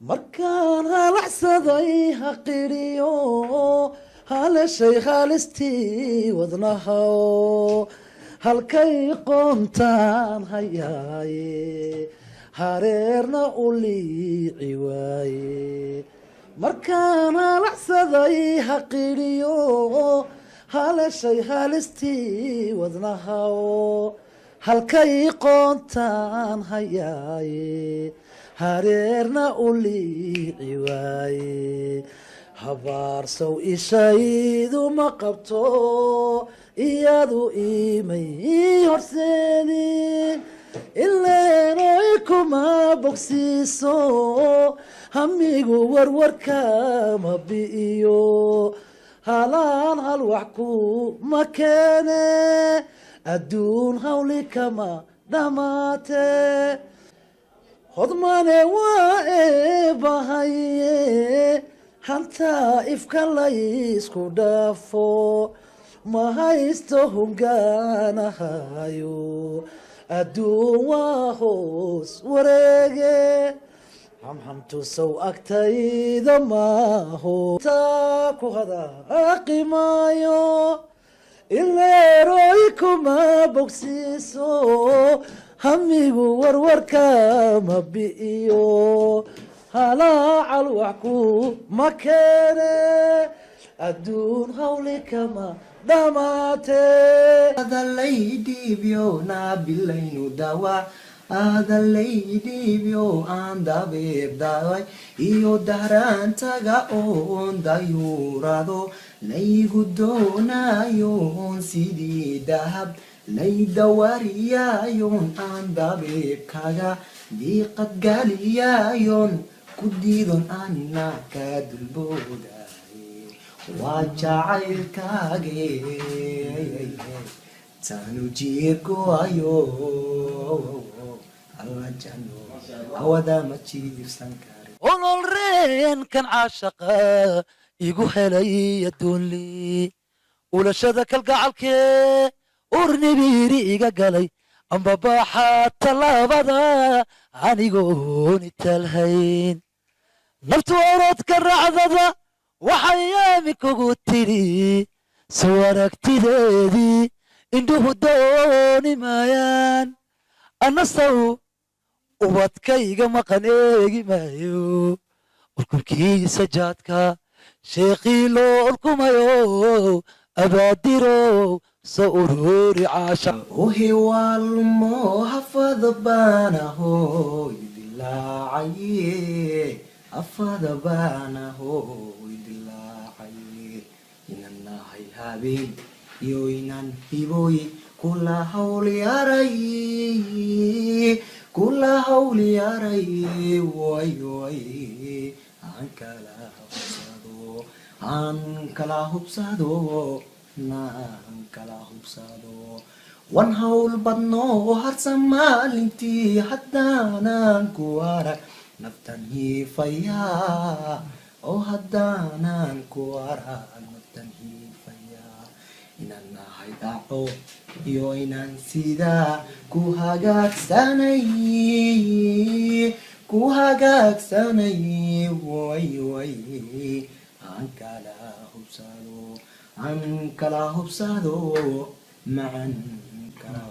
markaan halacsaday ha qiriyo haleshay haalistii wadnahaw halkay qoontaan hayaaye hareerna u liici waaye markaan halacsaday ha qiriyo haleshay haalistii wadnahaw halkay qoontaan hayaaye hareerna u liici waaye habaarsow ishaydu ma qabto iyadu imay horseedin ileenoy kuma bogsiiso hamigu warwarka ma bi'iyo halaan hal wax ku ma keene adduun hawli kama dhamaate hodmane waa eebahaye hantaa ifka laysku dhaafo ma haysto hungaanahayo adduun waa hoos wareege hamhamtusow agtayda maaho taa ku hadaaqi maayo ileeroy kuma bogsiiso hamigu warwarka ma bi'iyo halaacal wax ku ma keene adduun hawli kama dhamaate adalaydhiibyo naabilaynu dawa adalaydhiibyo aan dabeeb daaway iyo dahraantaga oon dayuurado laygu doonayoon sidii dahab laydawariyayoon aan dabeebkaga diiqad galiyayoon ku diidon ana ka dulboodaye waa jacaylkaage taanu jiirgoayo alla jano hawada ma jiirsan kare olol reenkan caashaqa igu helay adduunli ulashada kalgacalkee urnibiiri iga galay ambabaaxa tallaabada anigooni talhayn naftu orodka racdada waxay yaami kugu tidhi soo aragtideedii indhuhu dooni maayaan annasaw ubadkayga maqan eegi maayo ulkunkiisa jaadka sheekhii loo ulkumayo abaadirow soo ururi caasha uhiwaalmo hafada baanaho idilaacaye hafada baanaho idilaacaye inan nahay habeen iyo inan hiboy kula hawliyaraye way aan kala hubsado naan kala hubsado wan hawl badno harsan maalintii haddaanan ku arag naftan hiifaya oo haddaanan ku arag naftan hiifaya inaan nahay dhaco iyo inaan sidaa ku hagaagsanay way aan kala hubsado macan kala